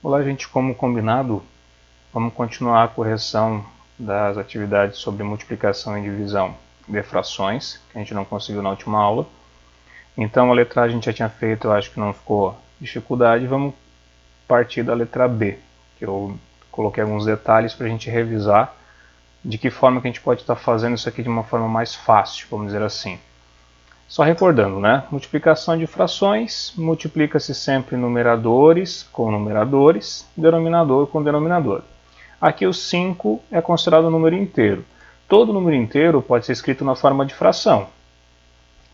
Olá, gente, como combinado, vamos continuar a correção das atividades sobre multiplicação e divisão de frações, que a gente não conseguiu na última aula. Então a letra A a gente já tinha feito, eu acho que não ficou dificuldade, vamos partir da letra B, que eu coloquei alguns detalhes para a gente revisar de que forma que a gente pode estar fazendo isso aqui de uma forma mais fácil, vamos dizer assim. Só recordando, né? Multiplicação de frações, multiplica-se sempre numeradores com numeradores, denominador com denominador. Aqui o 5 é considerado um número inteiro. Todo número inteiro pode ser escrito na forma de fração,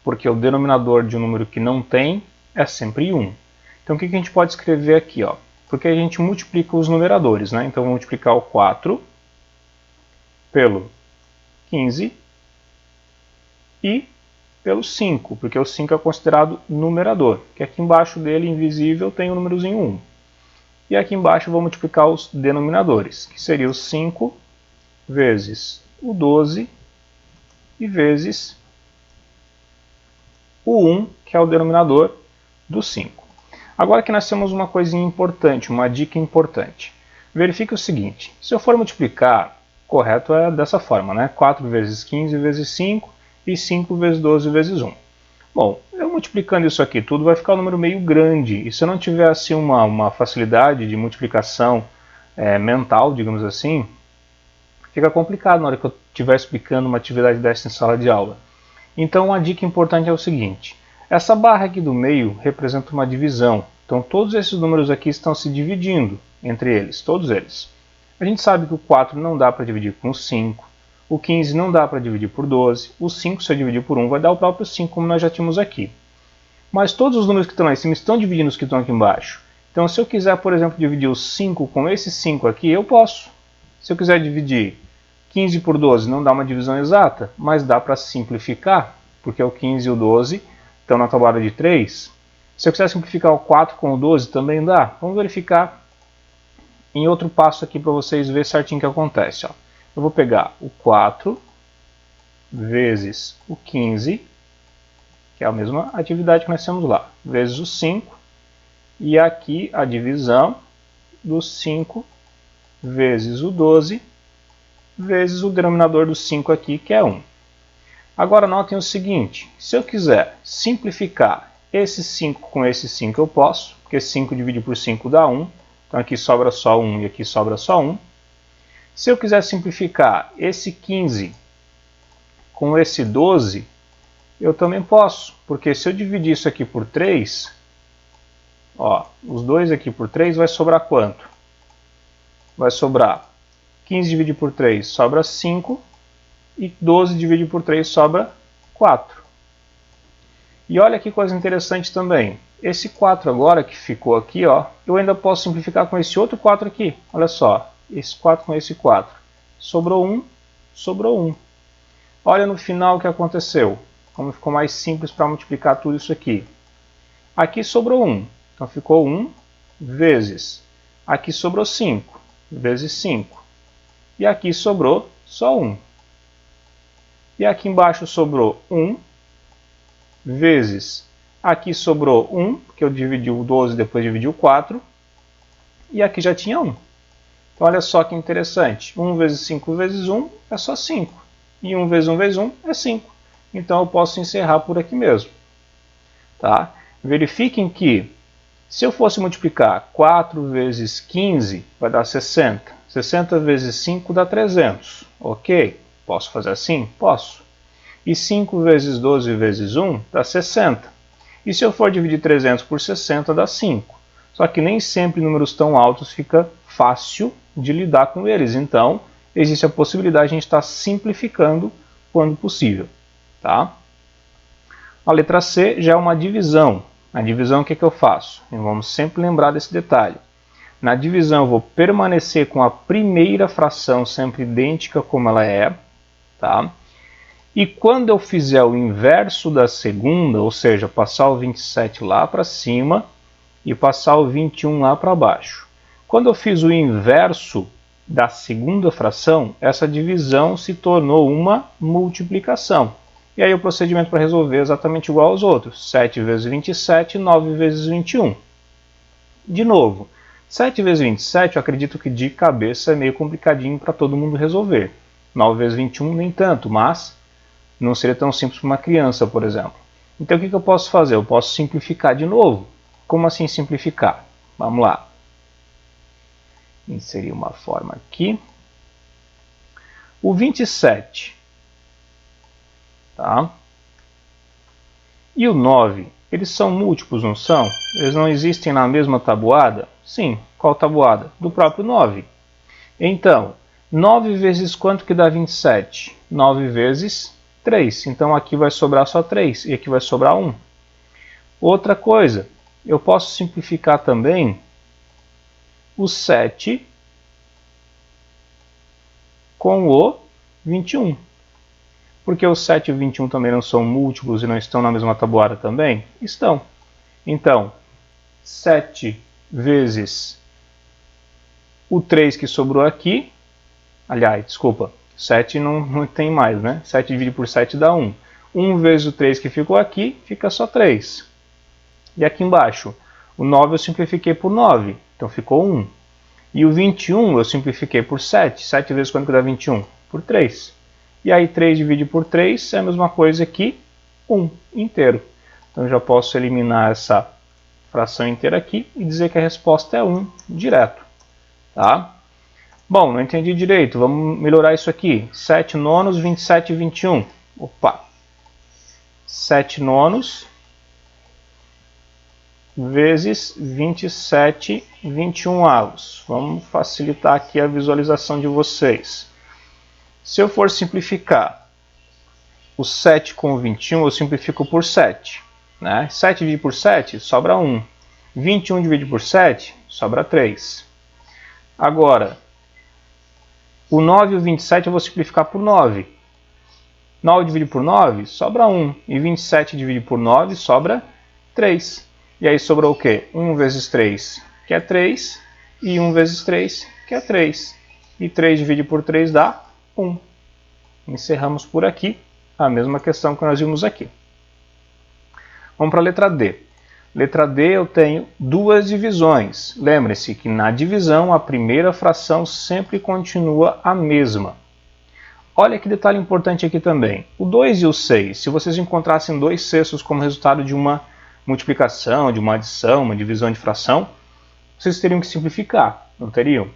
porque o denominador de um número que não tem é sempre 1. Então o que a gente pode escrever aqui? Ó? Porque a gente multiplica os numeradores, né? Então vou multiplicar o 4 pelo 15 e pelo 5, porque o 5 é considerado numerador, que aqui embaixo dele, invisível, tem o númerozinho 1. E aqui embaixo eu vou multiplicar os denominadores, que seria o 5 vezes o 12 e vezes o 1, que é o denominador do 5. Agora que nós temos uma coisinha importante, uma dica importante. Verifique o seguinte, se eu for multiplicar, correto é dessa forma, né? 4 vezes 15 vezes 5 e 5 vezes 12 vezes 1. Bom, eu multiplicando isso aqui tudo vai ficar um número meio grande. E se eu não tiver assim uma facilidade de multiplicação mental, digamos assim, fica complicado na hora que eu estiver explicando uma atividade dessa em sala de aula. Então a dica importante é o seguinte, essa barra aqui do meio representa uma divisão. Então todos esses números aqui estão se dividindo entre eles, todos eles. A gente sabe que o 4 não dá para dividir com o 5, o 15 não dá para dividir por 12, o 5 se eu dividir por 1 vai dar o próprio 5 como nós já tínhamos aqui. Mas todos os números que estão lá em cima estão dividindo os que estão aqui embaixo. Então se eu quiser, por exemplo, dividir o 5 com esse 5 aqui, eu posso. Se eu quiser dividir 15 por 12 não dá uma divisão exata, mas dá para simplificar, porque o 15 e o 12 estão na tabuada de 3. Se eu quiser simplificar o 4 com o 12 também dá. Vamos verificar em outro passo aqui para vocês verem certinho o que acontece. Ó. Eu vou pegar o 4 vezes o 15, que é a mesma atividade que nós temos lá, vezes o 5, e aqui a divisão do 5 vezes o 12, vezes o denominador do 5 aqui, que é 1. Agora notem o seguinte, se eu quiser simplificar esse 5 com esse 5 eu posso, porque 5 dividido por 5 dá 1, então aqui sobra só 1 e aqui sobra só 1. Se eu quiser simplificar esse 15 com esse 12, eu também posso, porque se eu dividir isso aqui por 3, ó, os dois aqui por 3 vai sobrar quanto? Vai sobrar 15 dividido por 3 sobra 5 e 12 dividido por 3 sobra 4. E olha que coisa interessante também. Esse 4 agora que ficou aqui, ó, eu ainda posso simplificar com esse outro 4 aqui. Olha só, esse 4 com esse 4. Sobrou 1, sobrou 1. Olha no final o que aconteceu. Como ficou mais simples para multiplicar tudo isso aqui. Aqui sobrou 1. Então ficou 1 vezes. Aqui sobrou 5 vezes 5. E aqui sobrou só 1. E aqui embaixo sobrou 1 vezes. Aqui sobrou 1, porque eu dividi o 12 depois dividi o 4. E aqui já tinha 1. Então olha só que interessante. 1 vezes 5 vezes 1 é só 5. E 1 vezes 1 vezes 1 é 5. Então eu posso encerrar por aqui mesmo. Tá? Verifiquem que se eu fosse multiplicar 4 vezes 15 vai dar 60. 60 vezes 5 dá 300. Ok? Posso fazer assim? Posso. E 5 vezes 12 vezes 1 dá 60. E se eu for dividir 300 por 60 dá 5. Só que nem sempre números tão altos fica fácil de lidar com eles. Então, existe a possibilidade de a gente estar simplificando quando possível. Tá? A letra C já é uma divisão. Na divisão o que eu faço? E vamos sempre lembrar desse detalhe. Na divisão eu vou permanecer com a primeira fração sempre idêntica como ela é. Tá? E quando eu fizer o inverso da segunda, ou seja, passar o 27 lá para cima e passar o 21 lá para baixo. Quando eu fiz o inverso da segunda fração, essa divisão se tornou uma multiplicação. E aí o procedimento para resolver é exatamente igual aos outros. 7 vezes 27, 9 vezes 21. De novo, 7 vezes 27, eu acredito que de cabeça é meio complicadinho para todo mundo resolver. 9 vezes 21 nem tanto, mas não seria tão simples para uma criança, por exemplo. Então o que eu posso fazer? Eu posso simplificar de novo. Como assim simplificar? Vamos lá. Inserir uma forma aqui. O 27. Tá? E o 9, eles são múltiplos, não são? Eles não existem na mesma tabuada? Sim. Qual tabuada? Do próprio 9. Então, 9 vezes quanto que dá 27? 9 vezes 3. Então aqui vai sobrar só 3 e aqui vai sobrar 1. Outra coisa, eu posso simplificar também o 7 com o 21. Porque o 7 e o 21 também não são múltiplos e não estão na mesma tabuada também? Estão. Então, 7 vezes o 3 que sobrou aqui, aliás, desculpa, 7 não tem mais, né? 7 dividido por 7 dá 1. 1 vezes o 3 que ficou aqui, fica só 3. E aqui embaixo, o 9 eu simplifiquei por 9, então ficou 1. E o 21 eu simplifiquei por 7. 7 vezes quanto que dá 21? Por 3. E aí 3 dividido por 3 é a mesma coisa que 1 inteiro. Então eu já posso eliminar essa fração inteira aqui e dizer que a resposta é 1 direto. Tá? Bom, não entendi direito. Vamos melhorar isso aqui. 7 nonos, 27 e 21. Opa! 7 nonos vezes 27 e 21 avos. Vamos facilitar aqui a visualização de vocês. Se eu for simplificar o 7 com o 21, eu simplifico por 7. Né? 7 dividido por 7, sobra 1. 21 dividido por 7, sobra 3. Agora, o 9 e o 27 eu vou simplificar por 9. 9 dividido por 9, sobra 1. E 27 dividido por 9, sobra 3. E aí sobrou o quê? 1 vezes 3, que é 3. E 1 vezes 3, que é 3. E 3 dividido por 3 dá 1. Encerramos por aqui a mesma questão que nós vimos aqui. Vamos para a letra D. Letra D eu tenho duas divisões. Lembre-se que na divisão a primeira fração sempre continua a mesma. Olha que detalhe importante aqui também. O 2 e o 6, se vocês encontrassem 2 sextos como resultado de uma multiplicação, de uma adição, uma divisão de fração, vocês teriam que simplificar, não teriam?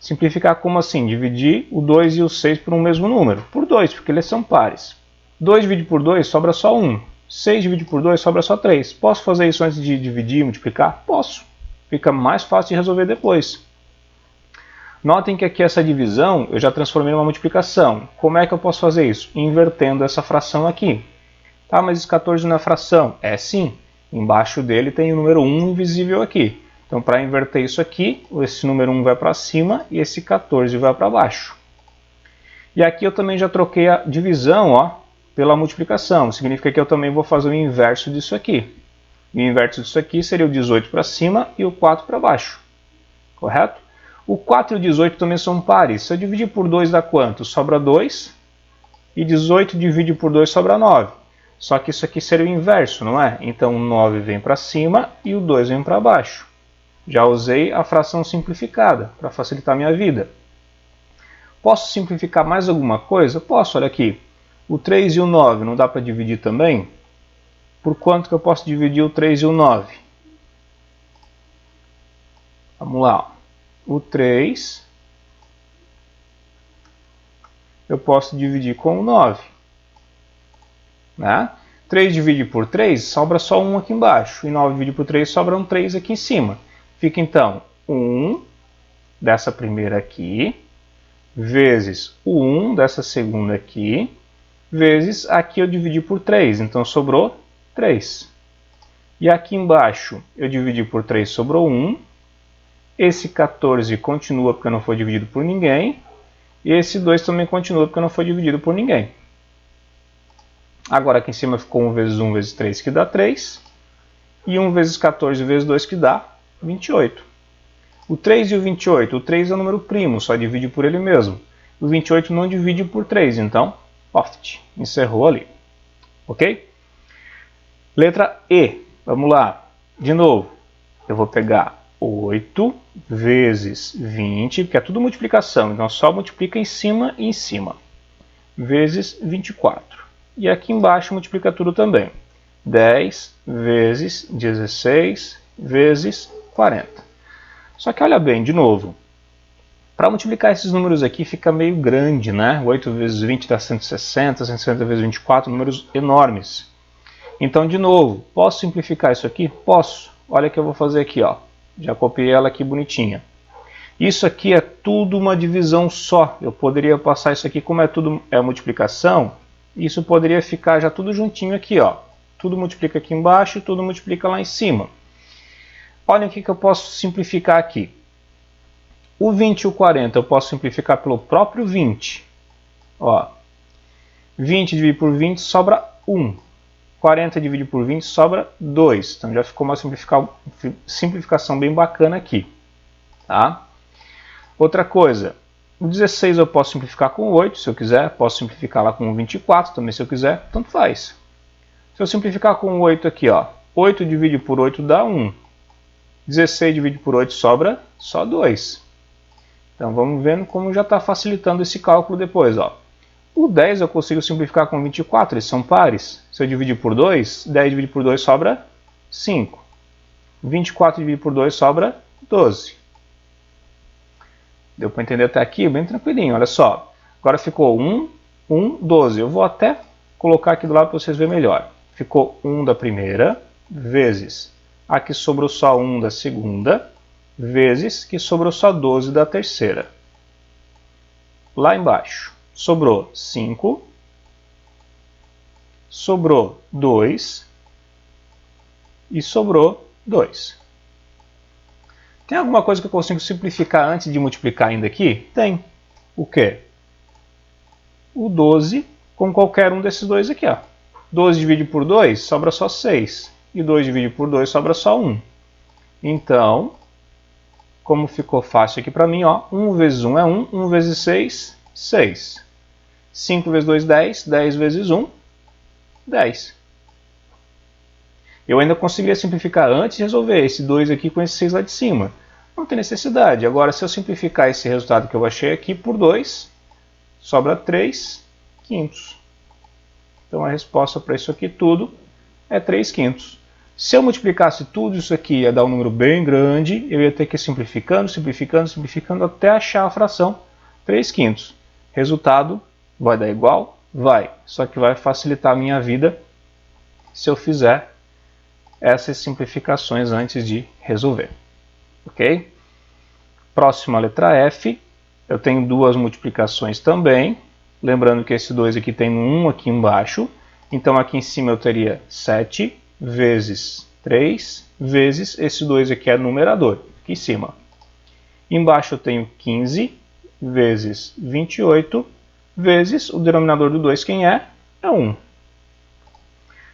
Simplificar como assim? Dividir o 2 e o 6 por um mesmo número. Por 2, porque eles são pares. 2 dividido por 2 sobra só 1. 6 dividido por 2 sobra só 3. Posso fazer isso antes de dividir e multiplicar? Posso. Fica mais fácil de resolver depois. Notem que aqui essa divisão eu já transformei em uma multiplicação. Como é que eu posso fazer isso? Invertendo essa fração aqui. Tá, mas esse 14 não é fração? É sim. Embaixo dele tem o número 1 invisível aqui. Então, para inverter isso aqui, esse número 1 vai para cima e esse 14 vai para baixo. E aqui eu também já troquei a divisão, ó, pela multiplicação. Significa que eu também vou fazer o inverso disso aqui. E o inverso disso aqui seria o 18 para cima e o 4 para baixo. Correto? O 4 e o 18 também são pares. Se eu dividir por 2 dá quanto? Sobra 2. E 18 divide por 2 sobra 9. Só que isso aqui seria o inverso, não é? Então o 9 vem para cima e o 2 vem para baixo. Já usei a fração simplificada para facilitar a minha vida. Posso simplificar mais alguma coisa? Posso, olha aqui. O 3 e o 9 não dá para dividir também? Por quanto que eu posso dividir o 3 e o 9? Vamos lá. O 3 eu posso dividir com o 9. Né? 3 dividido por 3, sobra só 1 aqui embaixo. E 9 dividido por 3, sobra um 3 aqui em cima. Fica então 1 dessa primeira aqui, vezes o 1 dessa segunda aqui, vezes aqui eu dividi por 3. Então sobrou 3. E aqui embaixo eu dividi por 3, sobrou 1. Esse 14 continua porque não foi dividido por ninguém. E esse 2 também continua porque não foi dividido por ninguém. Agora aqui em cima ficou 1 vezes 1 vezes 3, que dá 3. E 1 vezes 14 vezes 2, que dá 28. O 3 e o 28. O 3 é o número primo, só divide por ele mesmo. O 28 não divide por 3, então, oft, encerrou ali. Ok? Letra E. Vamos lá. De novo, eu vou pegar 8 vezes 20, porque é tudo multiplicação, então só multiplica em cima e em cima, vezes 24. E aqui embaixo multiplica tudo também. 10 vezes 16 vezes 40. Só que olha bem, de novo, para multiplicar esses números aqui fica meio grande, né? 8 vezes 20 dá 160, 160 vezes 24, números enormes. Então, de novo, posso simplificar isso aqui? Posso. Olha o que eu vou fazer aqui, ó. Já copiei ela aqui bonitinha. Isso aqui é tudo uma divisão só. Eu poderia passar isso aqui, como é tudo multiplicação, isso poderia ficar já tudo juntinho aqui, ó. Tudo multiplica aqui embaixo, tudo multiplica lá em cima. Olha o que eu posso simplificar aqui. O 20 e o 40 eu posso simplificar pelo próprio 20. Ó, 20 dividido por 20 sobra 1. 40 dividido por 20 sobra 2. Então já ficou uma simplificação bem bacana aqui. Tá? Outra coisa, o 16 eu posso simplificar com 8 se eu quiser. Posso simplificar lá com 24 também se eu quiser. Tanto faz. Se eu simplificar com 8 aqui, ó, 8 dividido por 8 dá 1. 16 dividido por 8 sobra só 2. Então vamos vendo como já está facilitando esse cálculo depois. Ó. O 10 eu consigo simplificar com 24, eles são pares. Se eu dividir por 2, 10 dividido por 2 sobra 5. 24 dividido por 2 sobra 12. Deu para entender até aqui? Bem tranquilinho, olha só. Agora ficou 1, 1, 12. Eu vou até colocar aqui do lado para vocês verem melhor. Ficou 1 da primeira, vezes aqui sobrou só 1 da segunda, vezes que sobrou só 12 da terceira. Lá embaixo, sobrou 5, sobrou 2 e sobrou 2. Tem alguma coisa que eu consigo simplificar antes de multiplicar ainda aqui? Tem. O quê? O 12 com qualquer um desses dois aqui. Ó. 12 dividido por 2 sobra só 6. E 2 dividido por 2 sobra só 1. Então, como ficou fácil aqui para mim, ó, 1 vezes 1 é 1, 1 vezes 6, 6. 5 vezes 2, 10, 10 vezes 1, 10. Eu ainda conseguiria simplificar antes de resolver esse 2 aqui com esse 6 lá de cima. Não tem necessidade. Agora, se eu simplificar esse resultado que eu achei aqui por 2, sobra 3 quintos. Então, a resposta para isso aqui tudo é 3 quintos. Se eu multiplicasse tudo isso aqui, ia dar um número bem grande, eu ia ter que ir simplificando, simplificando, simplificando, até achar a fração 3 quintos. Resultado, vai dar igual? Vai. Só que vai facilitar a minha vida se eu fizer essas simplificações antes de resolver. Ok? Próxima letra F. Eu tenho duas multiplicações também. Lembrando que esse 2 aqui tem um 1 aqui embaixo. Então aqui em cima eu teria 7 vezes 3 vezes esse 2 aqui é numerador, aqui em cima. Embaixo eu tenho 15 vezes 28 vezes o denominador do 2, quem é? É 1.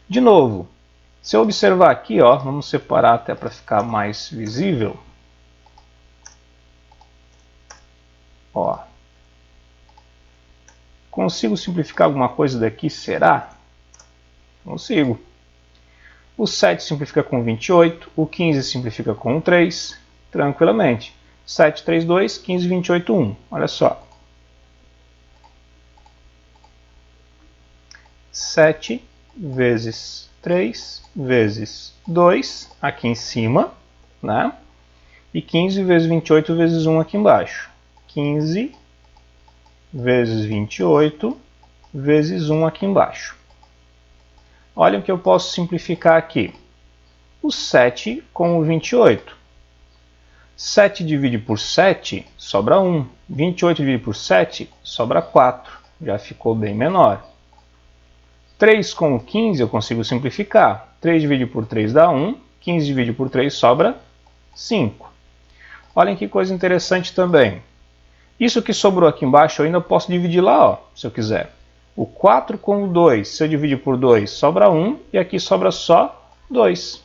De novo, se eu observar aqui, ó, vamos separar até para ficar mais visível. Ó. Consigo simplificar alguma coisa daqui, será? Consigo. O 7 simplifica com 28, o 15 simplifica com 3, tranquilamente. 7, 3, 2, 15, 28, 1. Olha só. 7 vezes 3 vezes 2 aqui em cima, né? E 15 vezes 28 vezes 1 aqui embaixo. 15 vezes 28 vezes 1 aqui embaixo. Olha o que eu posso simplificar aqui. O 7 com o 28. 7 divide por 7, sobra 1. 28 divide por 7, sobra 4. Já ficou bem menor. 3 com o 15 eu consigo simplificar. 3 divide por 3 dá 1. 15 divide por 3 sobra 5. Olhem que coisa interessante também. Isso que sobrou aqui embaixo eu ainda posso dividir lá, ó, se eu quiser. O 4 com o 2, se eu dividir por 2, sobra 1. E aqui sobra só 2.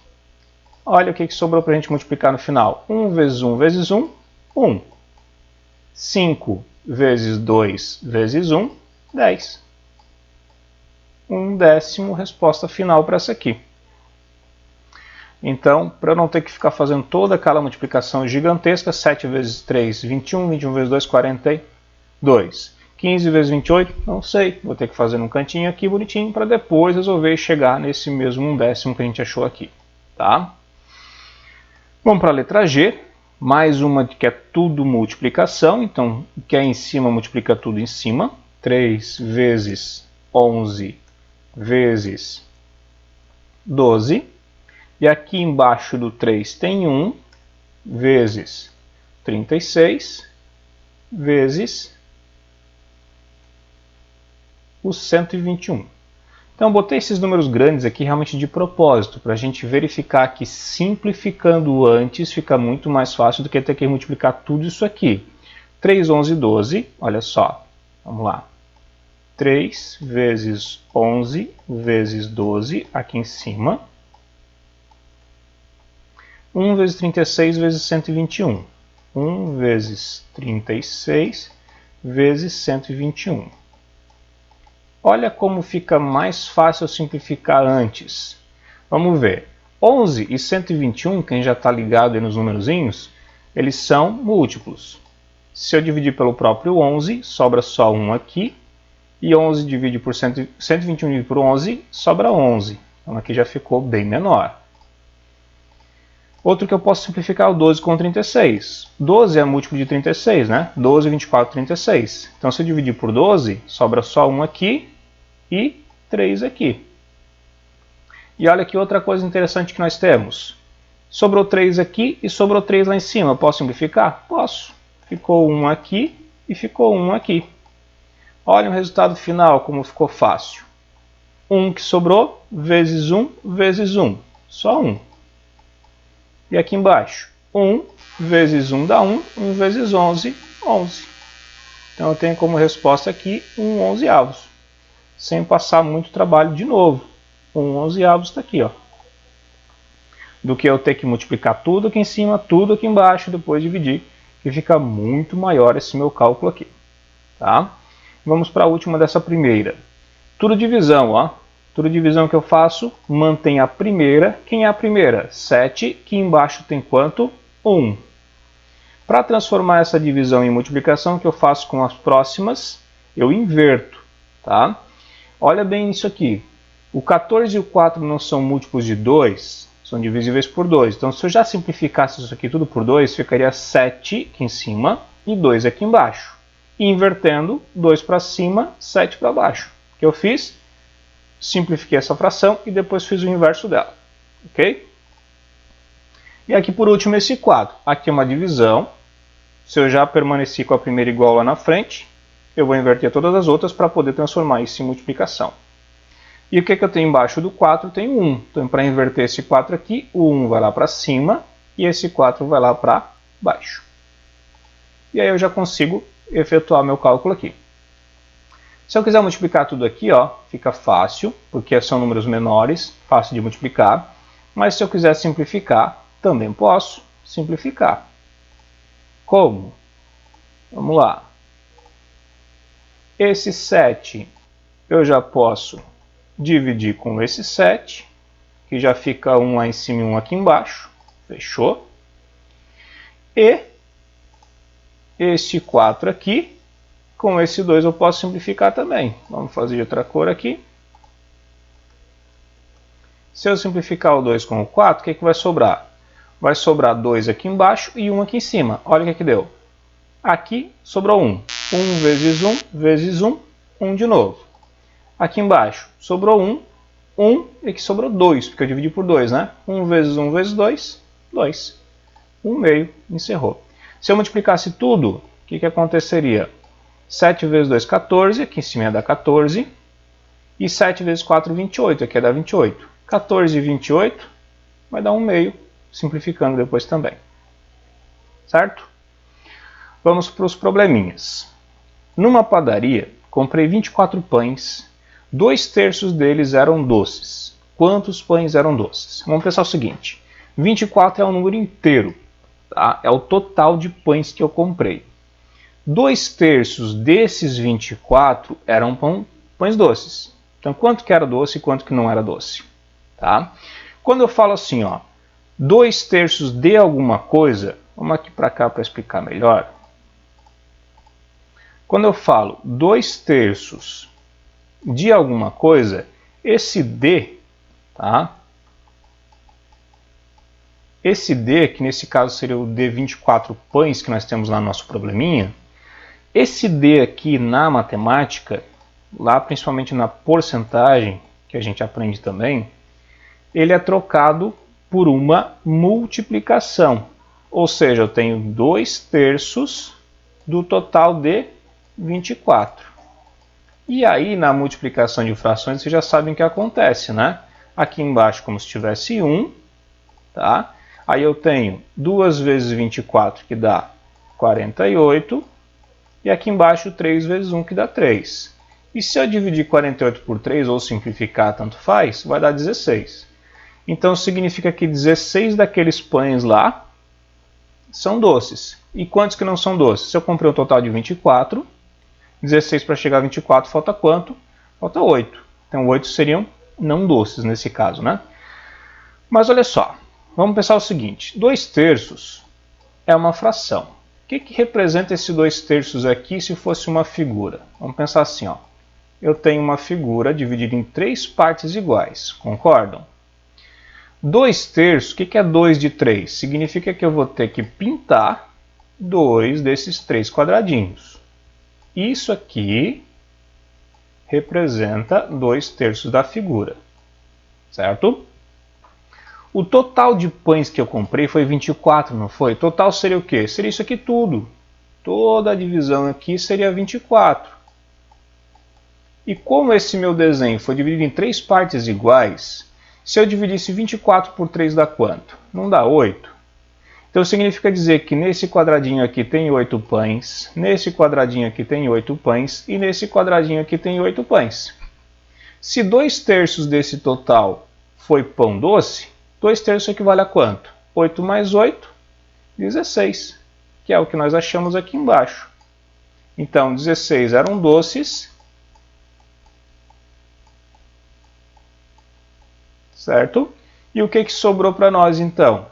Olha o que sobrou para a gente multiplicar no final. 1 vezes 1 vezes 1, 1. 5 vezes 2 vezes 1, 10. 1 décimo, resposta final para essa aqui. Então, para eu não ter que ficar fazendo toda aquela multiplicação gigantesca, 7 vezes 3, 21, 21 vezes 2, 42. 15 vezes 28, não sei, vou ter que fazer num cantinho aqui bonitinho para depois resolver e chegar nesse mesmo 1/10 que a gente achou aqui. Tá? Vamos para a letra G, mais uma que é tudo multiplicação, então o que é em cima multiplica tudo em cima. 3 vezes 11 vezes 12. E aqui embaixo do 3 tem 1 vezes 36 vezes o 121. Então, eu botei esses números grandes aqui realmente de propósito, para a gente verificar que simplificando antes fica muito mais fácil do que ter que multiplicar tudo isso aqui. 3, 11, 12, olha só, vamos lá. 3 vezes 11 vezes 12 aqui em cima. 1 vezes 36 vezes 121. 1 vezes 36 vezes 121. Olha como fica mais fácil simplificar antes. Vamos ver. 11 e 121, quem já está ligado aí nos numerozinhos, eles são múltiplos. Se eu dividir pelo próprio 11, sobra só 1 aqui. E 11 divide por 121 divide por 11, sobra 11. Então aqui já ficou bem menor. Outro que eu posso simplificar é o 12 com 36. 12 é múltiplo de 36, né? 12, 24, 36. Então se eu dividir por 12, sobra só 1 aqui e 3 aqui. E olha aqui outra coisa interessante que nós temos. Sobrou 3 aqui e sobrou 3 lá em cima. Eu posso simplificar? Posso. Ficou 1 aqui e ficou 1 aqui. Olha o resultado final, como ficou fácil. 1 que sobrou, vezes 1, vezes 1. Só 1. E aqui embaixo, 1 vezes 1 dá 1, 1 vezes 11, 11. Então eu tenho como resposta aqui 1 11avos. Sem passar muito trabalho de novo. 1 11avos está aqui, ó. Do que eu ter que multiplicar tudo aqui em cima, tudo aqui embaixo, depois dividir, que fica muito maior esse meu cálculo aqui. Tá? Vamos para a última dessa primeira. Tudo divisão, ó. Tudo divisão que eu faço, mantém a primeira. Quem é a primeira? 7, que embaixo tem quanto? 1. Para transformar essa divisão em multiplicação, o que eu faço com as próximas? Eu inverto, tá? Olha bem isso aqui. O 14 e o 4 não são múltiplos de 2, são divisíveis por 2. Então, se eu já simplificasse isso aqui tudo por 2, ficaria 7 aqui em cima e 2 aqui embaixo. E invertendo, 2 para cima, 7 para baixo. O que eu fiz? Simplifiquei essa fração e depois fiz o inverso dela. Ok? E aqui por último esse quadro. Aqui é uma divisão. Se eu já permaneci com a primeira igual lá na frente, eu vou inverter todas as outras para poder transformar isso em multiplicação. E o que eu tenho embaixo do 4? Eu tenho 1. Então para inverter esse 4 aqui, o 1 vai lá para cima e esse 4 vai lá para baixo. E aí eu já consigo efetuar meu cálculo aqui. Se eu quiser multiplicar tudo aqui, ó, fica fácil, porque são números menores, fácil de multiplicar. Mas se eu quiser simplificar, também posso simplificar. Como? Vamos lá. Esse 7 eu já posso dividir com esse 7, que já fica 1 lá em cima e 1 aqui embaixo. Fechou? E este 4 aqui, com esse 2 eu posso simplificar também. Vamos fazer de outra cor aqui. Se eu simplificar o 2 com o 4, o que vai sobrar? Vai sobrar 2 aqui embaixo e 1 aqui em cima. Olha o que deu. Aqui sobrou 1. 1 vezes 1 vezes 1, 1 de novo. Aqui embaixo sobrou 1, 1 e aqui sobrou 2, porque eu dividi por 2, né? 1 vezes 1 vezes 2, 2. 1 meio, encerrou. Se eu multiplicasse tudo, o que aconteceria? 7 vezes 2, 14, aqui em cima ia dar 14. E 7 vezes 4, 28, aqui ia dar 28. 14 e 28 vai dar 1 meio, simplificando depois também. Certo? Vamos para os probleminhas. Numa padaria, comprei 24 pães, 2/3 deles eram doces. Quantos pães eram doces? Vamos pensar o seguinte, 24 é um número inteiro, tá? É o total de pães que eu comprei. 2/3 desses 24 eram pães doces. Então, quanto que era doce e quanto que não era doce? Tá? Quando eu falo assim, ó, 2/3 de alguma coisa, vamos aqui para cá para explicar melhor. Quando eu falo 2/3 de alguma coisa, esse D, tá? Esse D, que nesse caso seria o D 24 pães que nós temos lá no nosso probleminha, esse D aqui na matemática, lá principalmente na porcentagem, que a gente aprende também, ele é trocado por uma multiplicação. Ou seja, eu tenho 2/3 do total de 24. E aí, na multiplicação de frações, vocês já sabem o que acontece, né? Aqui embaixo, como se tivesse 1, tá? Aí eu tenho 2 vezes 24, que dá 48. E aqui embaixo, 3 vezes 1, que dá 3. E se eu dividir 48 por 3, ou simplificar, tanto faz, vai dar 16. Então, significa que 16 daqueles pães lá são doces. E quantos que não são doces? Se eu comprei um total de 24, 16 para chegar a 24, falta quanto? Falta 8. Então, 8 seriam não doces nesse caso, né? Mas olha só, vamos pensar o seguinte. 2/3 é uma fração. O que representa esse 2/3 aqui se fosse uma figura? Vamos pensar assim, ó. Eu tenho uma figura dividida em 3 partes iguais, concordam? 2/3, o que é 2 de 3? Significa que eu vou ter que pintar 2 desses 3 quadradinhos. Isso aqui representa 2/3 da figura, certo? O total de pães que eu comprei foi 24, não foi? Total seria o quê? Seria isso aqui tudo. Toda a divisão aqui seria 24. E como esse meu desenho foi dividido em 3 partes iguais, se eu dividisse 24 por 3 dá quanto? Não dá 8. Então significa dizer que nesse quadradinho aqui tem 8 pães, nesse quadradinho aqui tem 8 pães e nesse quadradinho aqui tem 8 pães. Se 2/3 desse total foi pão doce, 2/3 equivale a quanto? 8 mais 8, 16, que é o que nós achamos aqui embaixo. Então 16 eram doces, certo? E o que sobrou para nós então?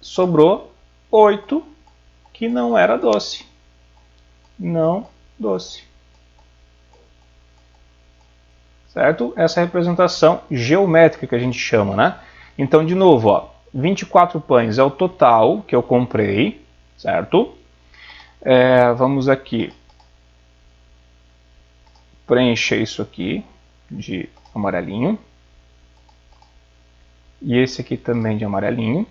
Sobrou 8, que não era doce. Não doce. Certo? Essa é a representação geométrica que a gente chama, né? Então, de novo, ó, 24 pães é o total que eu comprei, certo? Vamos aqui preencher isso aqui de amarelinho. E esse aqui também de amarelinho.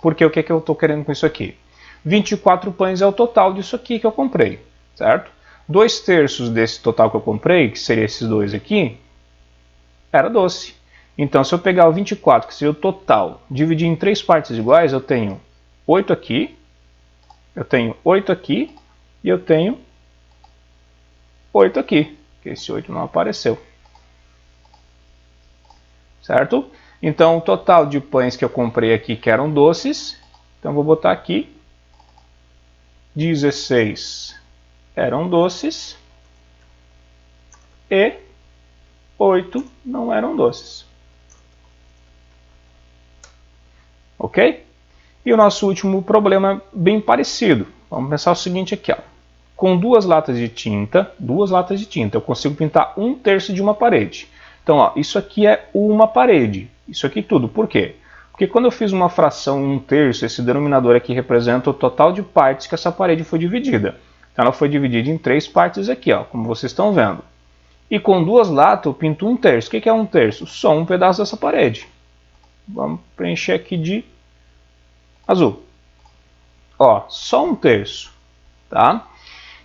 Porque o que eu estou querendo com isso aqui? 24 pães é o total disso aqui que eu comprei, certo? 2/3 desse total que eu comprei, que seria esses dois aqui, era doce. Então, se eu pegar o 24, que seria o total, dividir em 3 partes iguais, eu tenho 8 aqui, eu tenho 8 aqui e eu tenho 8 aqui, que esse 8 não apareceu. Certo? Então, o total de pães que eu comprei aqui, que eram doces, então vou botar aqui, 16 eram doces e 8 não eram doces. Ok? E o nosso último problema é bem parecido. Vamos pensar o seguinte aqui, ó. Com duas latas de tinta, eu consigo pintar 1/3 de uma parede. Então, ó, isso aqui é uma parede. Isso aqui tudo. Por quê? Porque quando eu fiz uma fração 1/3, esse denominador aqui representa o total de partes que essa parede foi dividida. Então, ela foi dividida em 3 partes aqui, ó, como vocês estão vendo. E com duas latas eu pinto 1/3. O que é 1/3? Só um pedaço dessa parede. Vamos preencher aqui de azul. Ó, só 1/3, tá?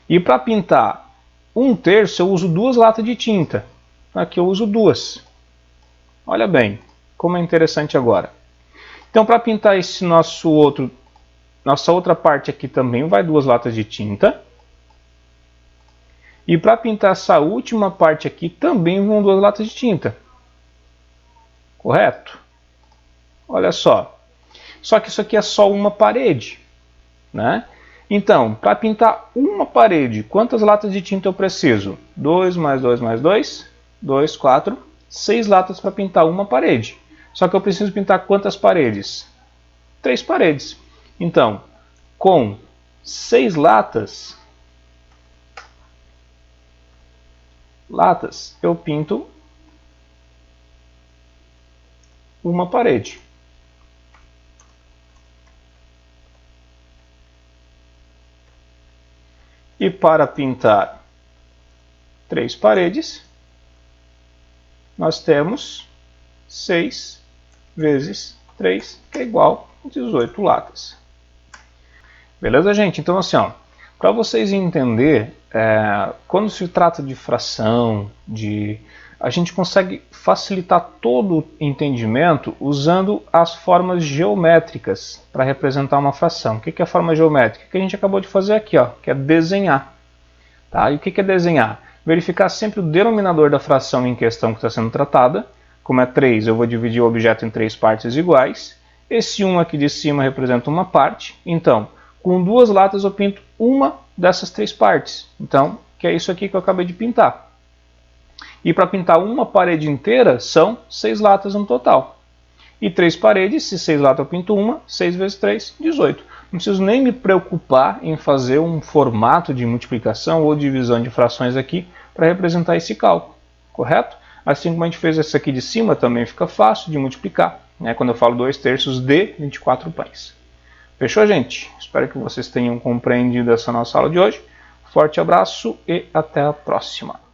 E para pintar 1/3 eu uso 2 latas de tinta. Aqui eu uso 2. Olha bem, como é interessante agora. Então, para pintar esse nossa outra parte aqui também vai 2 latas de tinta. E para pintar essa última parte aqui também vão 2 latas de tinta. Correto? Olha só. Só que isso aqui é só uma parede, né? Então, para pintar uma parede, quantas latas de tinta eu preciso? 2 mais 2 mais 2, 2, 4, 6 latas para pintar uma parede. Só que eu preciso pintar quantas paredes? 3 paredes. Então, com 6 latas, eu pinto uma parede. E para pintar 3 paredes, nós temos 6 vezes 3, que é igual a 18 latas. Beleza, gente? Então, assim, para vocês entenderem, quando se trata de fração, a gente consegue facilitar todo o entendimento usando as formas geométricas para representar uma fração. O que é a forma geométrica? Que a gente acabou de fazer aqui, que é desenhar. Tá? E o que é desenhar? Verificar sempre o denominador da fração em questão que está sendo tratada. Como é 3, eu vou dividir o objeto em 3 partes iguais. Esse 1 aqui de cima representa uma parte. Então, com 2 latas eu pinto uma dessas 3 partes. Então, que é isso aqui que eu acabei de pintar. E para pintar uma parede inteira, são 6 latas no total. E 3 paredes, se 6 latas eu pinto uma, 6 vezes 3, 18. Não preciso nem me preocupar em fazer um formato de multiplicação ou divisão de frações aqui para representar esse cálculo, correto? Assim como a gente fez esse aqui de cima, também fica fácil de multiplicar, né? Quando eu falo 2/3 de 24 pães. Fechou, gente? Espero que vocês tenham compreendido essa nossa aula de hoje. Forte abraço e até a próxima.